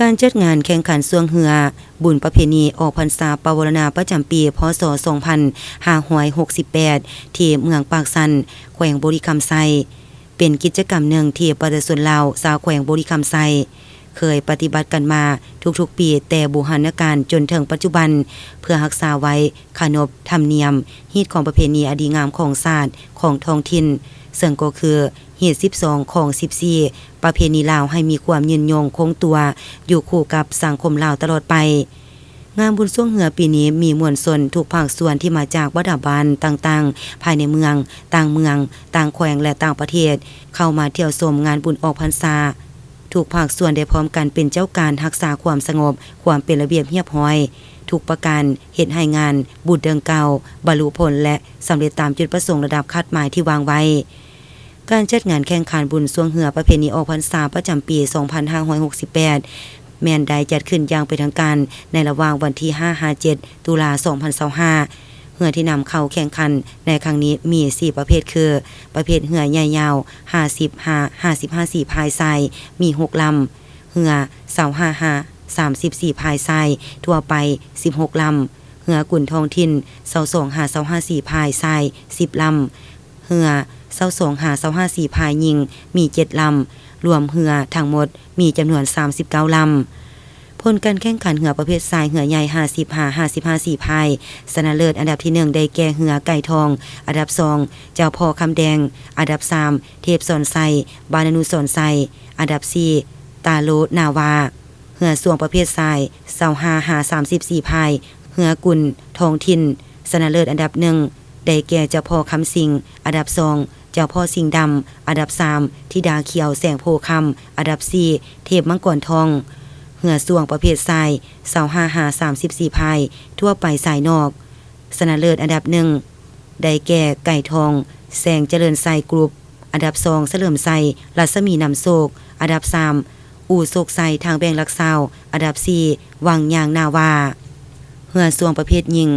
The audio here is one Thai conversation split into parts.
การจัดงานแข่งขันสวงเหือบุญประเพณีออกพรรษาปวารณาประจำปีพศ2568ที่เมืองปากสันแขวงบุรีคำไซเป็นกิจกรรมหนึ่งที่ประชาชนลาวชาวแขวงบุรีคำไซเคยปฏิบัติกันมาทุกๆปีแต่บูรณาการจนถึงปัจจุบันเพื่อรักษาไว้ขนบธรรมเนียมฮีตของประเพณีอดีงามของศาสตร์ของท้องถิ่นซึ่งก็คือฮีต12ของ14ประเพณีลาวให้มีความยืนยงคงตัวอยู่คู่กับสังคมลาวตลอดไปงานบุญสวงเหือปีนี้มีมวลชนทุกภาคส่วนที่มาจากวัดบานต่างๆภายในเมืองต่างแขวงและต่างประเทศเข้ามาเที่ยวชมงานบุญออกพรรษาทุกภาคส่วนได้พร้อมกันเป็นเจ้าการรักษาความสงบความเป็นระเบียบเรียบร้อยทุกประการเฮ็ดให้งานบุญเดิงเก่าบรรลุผลและสำเร็จตามจุดประสงค์ระดับคาดหมายที่วางไว้การจัดงานแข่งขันบุญสวงเหือประเพณีออกพรรษาประจำปี2568แม่นได้จัดขึ้นอย่างเป็นทางการในระหว่างวันที่5-7ตุลา2025เหือที่นำเข้าแข่งขันในครั้งนี้มี4ประเภทคือประเภทเหือใหญ่ยาว55 พายทรายมี6ลำเหือ25 34พายทรายทั่วไป16ลำเหือกุ่นทองถิ่น22 พายทราย10ลำเหือ22 พายยิงมี7ลำรวมเหือทั้งหมดมีจำนวน39ลำผลการแข่งขันเหือประเภททรายเหือใหญ่55 พายชนะเลิศอันดับที่1ได้แก่เหือไก่ทองอันดับ2เจ้าพ่อคำแดงอันดับ3เทพสอนไซบานนุสอนไซอันดับ4ตาโลนาวาเหือสวงประเภททราย35 พายเหือกุ่นทองถิ่นชนะเลิศอันดับ1ได้แก่เจ้าพ่อคำสิงอันดับ2เจ้าพ่อสิงห์ดำอันดับ3ธิดาเขียวแสงโพคำอันดับ4เทพมังกรทองเหือสวงประเภททราย35 พายทั่วไปสายนอกชนะเลิศอันดับ1ได้แก่ไก่ทองแสงเจริญไซกรุ๊ปอันดับ2เฉลิมไซรัศมีนำโศกอันดับ3อู่โศกไซทางแบงลักซาวอันดับ4วังยางนาวาเหือสวงประเภทยิง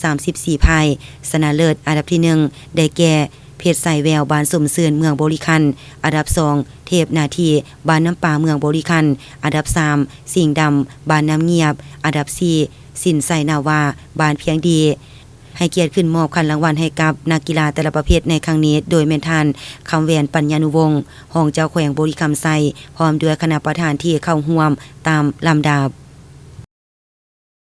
35 พายชนะเลิศอันดับที่1ได้แก่เพชรใส่แววบานสมเสือนเมืองบริคันอันดับ2เทพนาทีบานน้ำปลาเมืองบริคันอันดับ3สิงห์ดำบานน้ำเงียบอันดับ4สินใส่นาวาบานเพียงดีให้เกียรติขึ้นมอบคันรางวัลให้กับนักกีฬาแต่ละประเภทในครั้งนี้โดยแม่นทันคำแวนปัญญานุวงศ์รองเจ้าแขวงบริคัมไซพร้อมด้วยคณะประธานที่เข้าร่วมตามลำดับ